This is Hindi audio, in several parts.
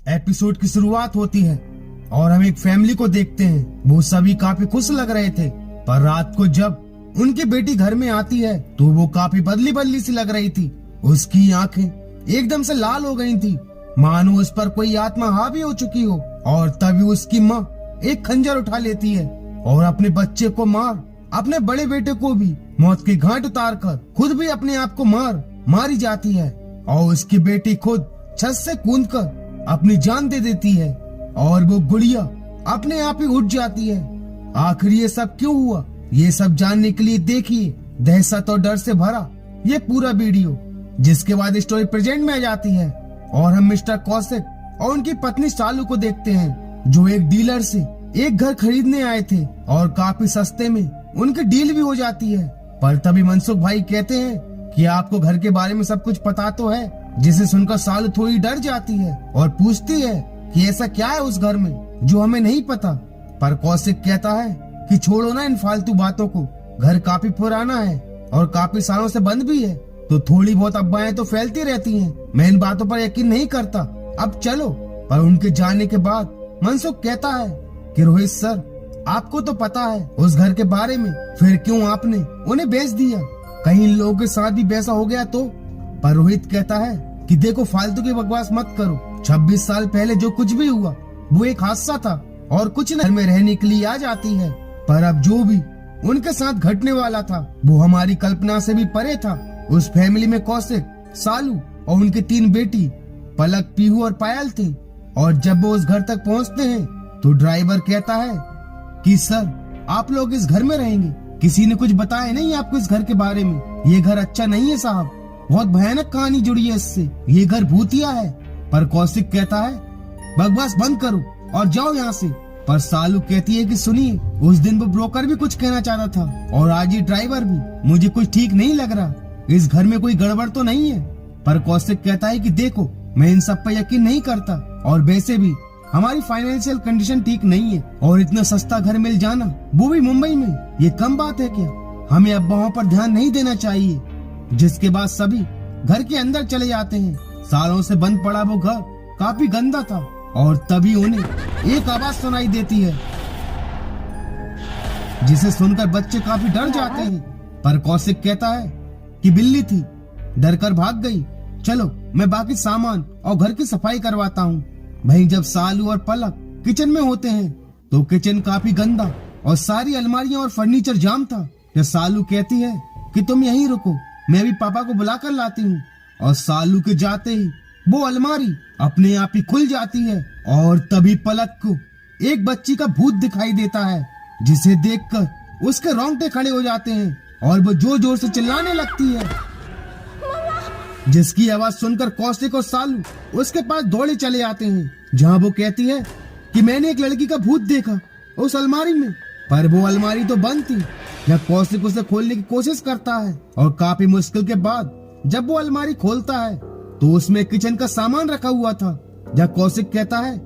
एपिसोड की शुरुआत होती है और हम एक फैमिली को देखते हैं। वो सभी काफी खुश लग रहे थे, पर रात को जब उनकी बेटी घर में आती है तो वो काफी बदली बदली सी लग रही थी। उसकी आंखें एकदम से लाल हो गई थी, मानो उस पर कोई आत्मा हावी हो चुकी हो। और तभी उसकी माँ एक खंजर उठा लेती है और अपने बच्चे को मार अपने बड़े बेटे को भी मौत के घाट उतार कर खुद भी अपने आप को मारी जाती है। और उसकी बेटी खुद छत से कूदकर अपनी जान दे देती है और वो गुड़िया अपने आप ही उठ जाती है। आखिर ये सब क्यों हुआ, ये सब जानने के लिए देखिए दहशत और डर से भरा ये पूरा वीडियो, जिसके बाद स्टोरी प्रेजेंट में आ जाती है और हम मिस्टर कौशिक और उनकी पत्नी सालू को देखते हैं, जो एक डीलर से एक घर खरीदने आए थे और काफी सस्ते में उनकी डील भी हो जाती है। पर तभी मनसुख भाई कहते हैं कि आपको घर के बारे में सब कुछ पता तो है, जिसे सुनकर सालू थोड़ी डर जाती है और पूछती है कि ऐसा क्या है उस घर में जो हमें नहीं पता। पर कौशिक कहता है कि छोड़ो ना इन फालतू बातों को, घर काफी पुराना है और काफी सालों से बंद भी है, तो थोड़ी बहुत अफवाहें तो फैलती रहती हैं। मैं इन बातों पर यकीन नहीं करता, अब चलो। पर उनके जाने के बाद मनसुख कहता है कि रोहित सर, आपको तो पता है उस घर के बारे में, फिर क्यों आपने उन्हें बेच दिया? कहीं इन लोगों के साथ भी वैसा हो गया तो? पर रोहित कहता है कि देखो फालतू की बकवास मत करो, 26 साल पहले जो कुछ भी हुआ वो एक हादसा था और कुछ घर में रहने के लिए आ जाती है। पर अब जो भी उनके साथ घटने वाला था वो हमारी कल्पना से भी परे था। उस फैमिली में कौशिक, सालू और उनकी 3 बेटी पलक, पीहू और पायल थे। और जब वो उस घर तक पहुंचते हैं तो ड्राइवर कहता है कि सर, आप लोग इस घर में रहेंगे, किसी ने कुछ बताया नहीं आपको इस घर के बारे में? ये घर अच्छा नहीं है साहब, बहुत भयानक कहानी जुड़ी है इससे, ये घर भूतिया है। पर कौशिक कहता है बकवास बंद करो और जाओ यहाँ से। पर सालू कहती है कि सुनिए, उस दिन वो ब्रोकर भी कुछ कहना चाहता था और आज ये ड्राइवर भी, मुझे कुछ ठीक नहीं लग रहा, इस घर में कोई गड़बड़ तो नहीं है। पर कौशिक कहता है कि देखो, मैं इन सब पर यकीन नहीं करता और वैसे भी हमारी फाइनेंशियल कंडीशन ठीक नहीं है और इतना सस्ता घर मिल जाना, वो भी मुंबई में, ये कम बात है क्या? हमें अफवाहों पर ध्यान नहीं देना चाहिए। जिसके बाद सभी घर के अंदर चले जाते हैं। सालों से बंद पड़ा वो घर काफी गंदा था और तभी उन्हें एक आवाज सुनाई देती है, जिसे सुनकर बच्चे काफी डर जाते हैं। पर कौशिक कहता है कि बिल्ली थी, डरकर भाग गई, चलो मैं बाकी सामान और घर की सफाई करवाता हूँ। वहीं जब सालू और पलक किचन में होते हैं तो किचन काफी गंदा और सारी अलमारियां और फर्नीचर जाम था। जब सालू कहती है कि तुम यहीं रुको, मैं भी पापा को बुला कर लाती हूँ। और सालू के जाते ही वो अलमारी अपने आप ही खुल जाती है और तभी पलक को एक बच्ची का भूत दिखाई देता है, जिसे देखकर उसके रोंगटे खड़े हो जाते हैं और वो जोर जोर से चिल्लाने लगती है, जिसकी आवाज सुनकर कौशिक और सालू उसके पास दौड़े चले आते हैं, जहाँ वो कहती है कि मैंने एक लड़की का भूत देखा उस अलमारी में। पर वो अलमारी तो बंद थी। जब कौशिक उसे खोलने की कोशिश करता है और काफी मुश्किल के बाद जब वो अलमारी खोलता है तो उसमें किचन का सामान रखा हुआ था। जब कौशिक कहता है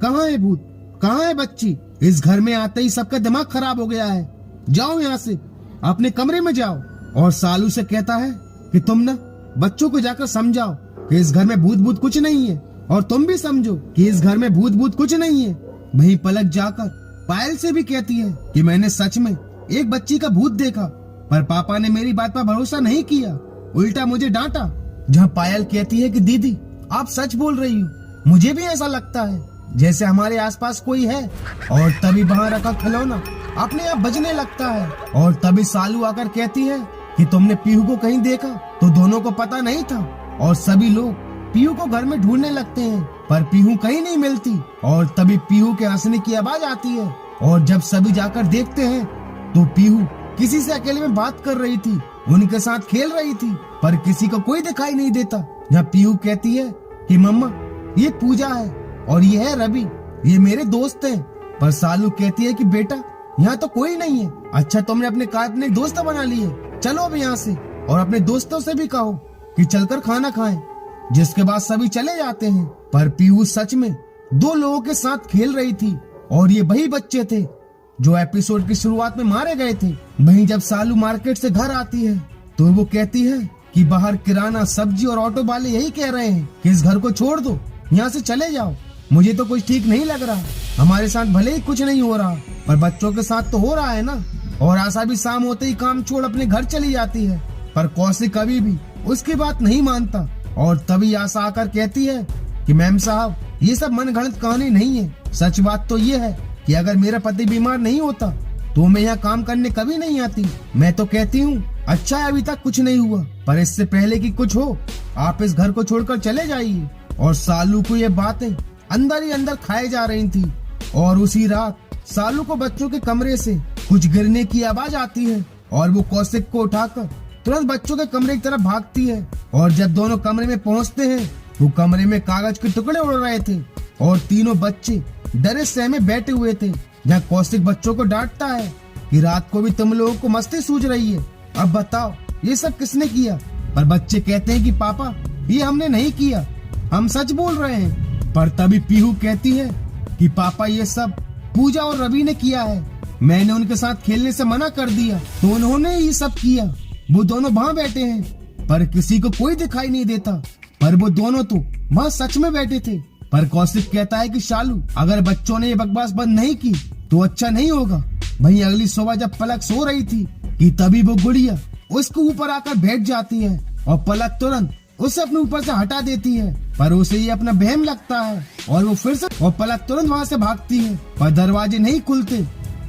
कहाँ है भूत, कहाँ है बच्ची? इस घर में आते ही सबका दिमाग खराब हो गया है, जाओ यहाँ से, अपने कमरे में जाओ। और सालू से कहता है कि तुम ना बच्चों को जाकर समझाओ कि इस घर में भूत भूत कुछ नहीं है और तुम भी समझो कि इस घर में भूत भूत कुछ नहीं है। वहीं पलक जाकर पायल से भी कहती है कि मैंने सच में एक बच्ची का भूत देखा, पर पापा ने मेरी बात पर भरोसा नहीं किया, उल्टा मुझे डांटा। जहाँ पायल कहती है कि दीदी आप सच बोल रही हो, मुझे भी ऐसा लगता है जैसे हमारे आसपास कोई है। और तभी वहाँ रखा खिलौना अपने आप बजने लगता है और तभी सालू आकर कहती है कि तुमने पीहू को कहीं देखा? तो दोनों को पता नहीं था और सभी लोग पीहू को घर में ढूंढने लगते हैं, पर पीहू कहीं नहीं मिलती। और तभी पीहू के हंसने की आवाज आती है और जब सभी जाकर देखते हैं तो पीहू किसी से अकेले में बात कर रही थी, उनके साथ खेल रही थी, पर किसी को कोई दिखाई नहीं देता। जब पीहू कहती है कि मम्मा ये पूजा है और ये है रवि, ये मेरे दोस्त हैं। पर सालू कहती है कि बेटा यहाँ तो कोई नहीं है। अच्छा, तुमने अपने काल्पनिक दोस्त बना लिए, चलो अब यहाँ से और अपने दोस्तों से भी कहो कि चलकर खाना खाएं। जिसके बाद सभी चले जाते हैं। पर पीहू सच में 2 लोगों के साथ खेल रही थी और ये वही बच्चे थे जो एपिसोड की शुरुआत में मारे गए थे। वहीं जब सालू मार्केट से घर आती है तो वो कहती है कि बाहर किराना, सब्जी और ऑटो वाले यही कह रहे हैं कि इस घर को छोड़ दो, यहाँ से चले जाओ। मुझे तो कुछ ठीक नहीं लग रहा। हमारे साथ भले ही कुछ नहीं हो रहा, पर बच्चों के साथ तो हो रहा है ना। और आशा भी शाम होते ही काम छोड़ अपने घर चली जाती है, पर कौशिक कभी भी उसकी बात नहीं मानता। और तभी आशा आकर कहती है कि मैम साहब, ये सब मनगढ़ंत कहानी नहीं है। सच बात तो ये है कि अगर मेरा पति बीमार नहीं होता तो मैं यहाँ काम करने कभी नहीं आती। मैं तो कहती हूँ अच्छा है अभी तक कुछ नहीं हुआ, पर इससे पहले कि कुछ हो आप इस घर को छोड़कर चले जाइए। और सालू को ये बातें अंदर ही अंदर खाए जा रही थी। और उसी रात सालू को बच्चों के कमरे से कुछ गिरने की आवाज आती है और वो कौशिक को उठाकर तुरंत बच्चों के कमरे की तरफ भागती है। और जब दोनों कमरे में पहुंचते हैं तो कमरे में कागज के टुकड़े उड़ रहे थे और तीनों बच्चे डरे सहमे बैठे हुए थे। जहाँ कौशिक बच्चों को डांटता है कि रात को भी तुम लोगों को मस्ती सूझ रही है, अब बताओ ये सब किसने किया। पर बच्चे कहते हैं कि पापा ये हमने नहीं किया, हम सच बोल रहे हैं। पर तभी पीहू कहती है कि पापा ये सब पूजा और रवि ने किया है, मैंने उनके साथ खेलने से मना कर दिया तो उन्होंने ये सब किया। वो दोनों वहाँ बैठे हैं पर किसी को कोई दिखाई नहीं देता, पर वो दोनों तो वहाँ सच में बैठे थे। पर कौशिक कहता है कि शालू अगर बच्चों ने ये बकवास बंद नहीं की तो अच्छा नहीं होगा। वहीं अगली सुबह जब पलक सो रही थी कि तभी वो गुड़िया उसके ऊपर आकर बैठ जाती है और पलक तुरंत उसे अपने ऊपर से हटा देती है। पर उसे ये अपना वहम लगता है और वो फिर से और पलक तुरंत वहाँ से भागती है, पर दरवाजे नहीं खुलते।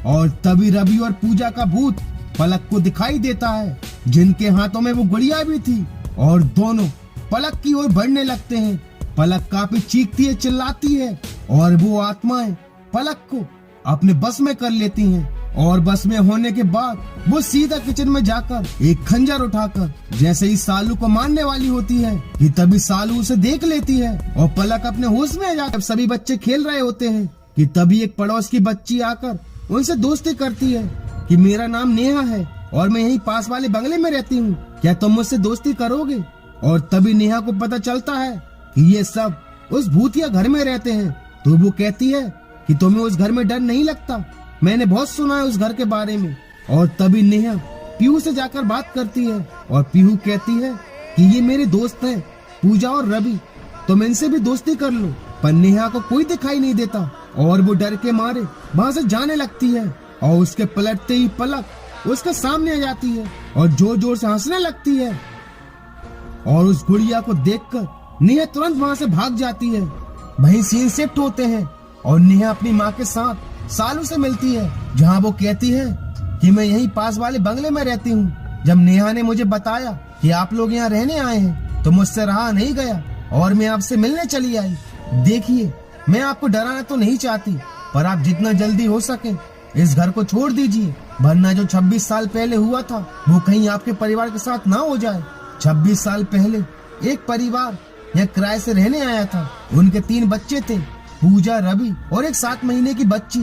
और तभी रवि और पूजा का भूत पलक को दिखाई देता है, जिनके हाथों में वो गुड़िया भी थी। और दोनों पलक की ओर बढ़ने लगते हैं। पलक काफी चीखती है, चिल्लाती है और वो आत्माएं पलक को अपने बस में कर लेती हैं। और बस में होने के बाद वो सीधा किचन में जाकर एक खंजर उठाकर जैसे ही सालू को मारने वाली होती है कि तभी सालू उसे देख लेती है और पलक अपने होश में आ जाकर सभी बच्चे खेल रहे होते हैं कि तभी एक पड़ोस की बच्ची आकर उनसे दोस्ती करती है कि मेरा नाम नेहा है और मैं यहीं पास वाले बंगले में रहती हूँ, क्या तुम मुझसे दोस्ती करोगे। और तभी नेहा को पता चलता है कि ये सब उस भूतिया घर में रहते हैं, तो वो कहती है कि तुम्हें उस घर में डर नहीं लगता, मैंने बहुत सुना है उस घर के बारे में। और तभी नेहा पीहू से जाकर बात करती है और पीहू कहती है कि ये मेरे दोस्त हैं पूजा और रवि, तुम इनसे भी दोस्ती कर लो। पर नेहा को कोई दिखाई नहीं देता और वो डर के मारे वहाँ से जाने लगती है। और उसके पलटते ही पलक उसके सामने आ जाती है और जोर जोर से हंसने लगती है। और उस गुड़िया को देखकर नेहा तुरंत वहाँ से भाग जाती है। वहीं सीन शिफ्ट होते हैं और नेहा अपनी माँ के साथ सालू से मिलती है, जहाँ वो कहती है कि मैं यहीं पास वाले बंगले में रहती हूँ। जब नेहा ने मुझे बताया कि आप लोग यहाँ रहने आए हैं तो मुझसे रहा नहीं गया और मैं आपसे मिलने चली आई। देखिए मैं आपको डराना तो नहीं चाहती, पर आप जितना जल्दी हो सके इस घर को छोड़ दीजिए, वरना जो 26 साल पहले हुआ था वो कहीं आपके परिवार के साथ ना हो जाए। 26 साल पहले एक परिवार यहाँ किराए से रहने आया था, उनके 3 बच्चे थे, पूजा, रवि और एक 7 महीने की बच्ची।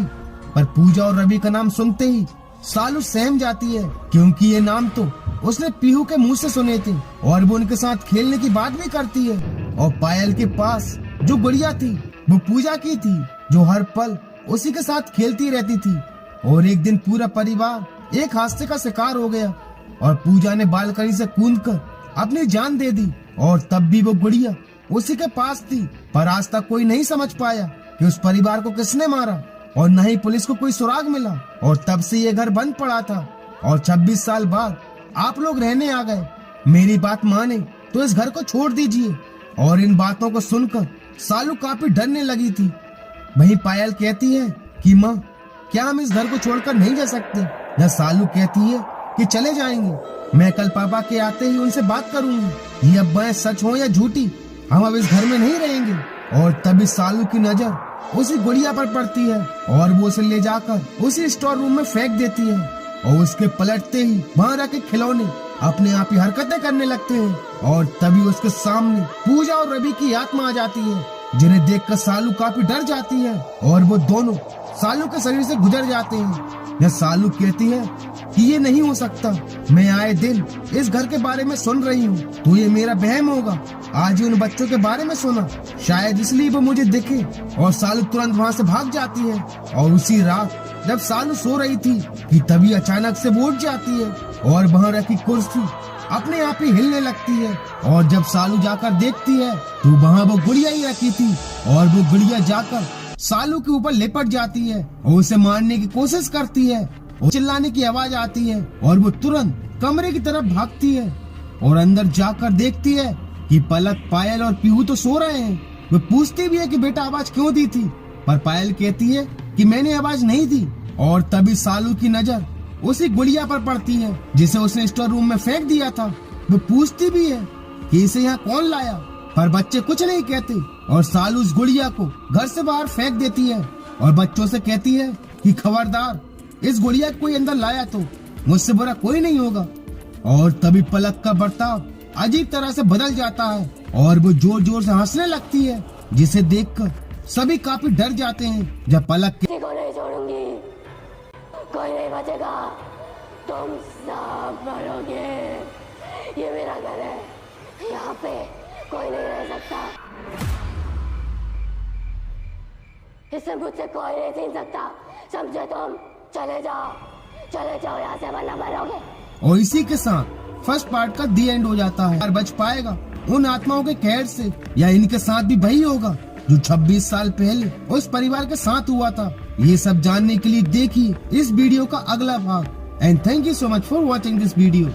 पर पूजा और रवि का नाम सुनते ही सालू सहम जाती है, क्योंकि ये नाम तो उसने पीहू के मुंह से सुने थे और वो उनके साथ खेलने की बात भी करती है। और पायल के पास जो गुड़िया थी वो पूजा की थी, जो हर पल उसी के साथ खेलती रहती थी। और एक दिन पूरा परिवार एक हादसे का शिकार हो गया और पूजा ने बालकनी से कूदकर अपनी जान दे दी। और तब भी वो गुड़िया उसी के पास थी, पर आज तक कोई नहीं समझ पाया कि उस परिवार को किसने मारा और न ही पुलिस को कोई सुराग मिला। और तब से ये घर बंद पड़ा था और 26 साल बाद आप लोग रहने आ गए। मेरी बात माने तो इस घर को छोड़ दीजिए। और इन बातों को सुनकर सालू काफी डरने लगी थी। वहीं पायल कहती है कि माँ क्या हम इस घर को छोड़कर नहीं जा सकते। या सालू कहती है कि चले जाएंगे, मैं कल पापा के आते ही उनसे बात करूंगी, ये अफवाहें सच हो या झूठी, हम अब इस घर में नहीं रहेंगे। और तभी सालू की नजर उसी गुड़िया पर पड़ती है और वो उसे ले जाकर उसी स्टोर रूम में फेंक देती है। और उसके पलटते ही वहाँ रखे खिलौने अपने आप ही हरकतें करने लगते हैं। और तभी उसके सामने पूजा और रवि की आत्मा आ जाती है, जिन्हें देखकर सालू काफी डर जाती है और वो दोनों सालू के शरीर से गुजर जाते हैं। यह सालू कहती है कि ये नहीं हो सकता, मैं आए दिन इस घर के बारे में सुन रही हूँ, तो ये मेरा वहम होगा। आज ही उन बच्चों के बारे में सुना, शायद इसलिए वो मुझे दिखे। और सालू तुरंत वहाँ से भाग जाती है। और उसी रात जब सालू सो रही थी कि तभी अचानक से वो उठ जाती है और वहाँ रखी कुर्सी अपने आप ही हिलने लगती है। और जब सालू जाकर देखती है तो वहाँ वो गुड़िया ही रखी थी और वो गुड़िया जाकर सालू के ऊपर लिपट जाती है और उसे मारने की कोशिश करती है और चिल्लाने की आवाज आती है और वो तुरंत कमरे की तरफ भागती है और अंदर जाकर देखती है कि पलक, पायल और पीहू तो सो रहे हैं। वो पूछती भी है कि बेटा आवाज क्यों दी थी, पर पायल कहती है कि मैंने आवाज नहीं दी। और तभी सालू की नजर उसी गुड़िया पर पड़ती है जिसे उसने स्टोर रूम में फेंक दिया था। वो पूछती भी है कि इसे यहाँ कौन लाया, पर बच्चे कुछ नहीं कहते और सालू उस गुड़िया को घर से बाहर फेंक देती है और बच्चों से कहती है कि खबरदार, इस गुड़िया को कोई अंदर लाया तो मुझसे बुरा कोई नहीं होगा। और तभी पलक का बर्ताव अजीब तरह से बदल जाता है और वो जोर जोर से हंसने लगती है, जिसे देखकर सभी काफी डर जाते हैं। जब पलक किसी को नहीं छोड़ूंगी, कोई नहीं बचेगा, तुम सब मरोगे। ये मेरा घर है, यहाँ पे कोई नहीं रह सकता, इससे मुझसे कोई नहीं छीन सकता, समझे तुम? चले जाओ यहाँ से, वरना मरोगे। और इसी के साथ फर्स्ट पार्ट का दी एंड हो जाता है। और बच पाएगा उन आत्माओं के कहर से, या इनके साथ भी वही होगा जो 26 साल पहले उस परिवार के साथ हुआ था? ये सब जानने के लिए देखिए इस वीडियो का अगला भाग। And thank you so much for watching this video.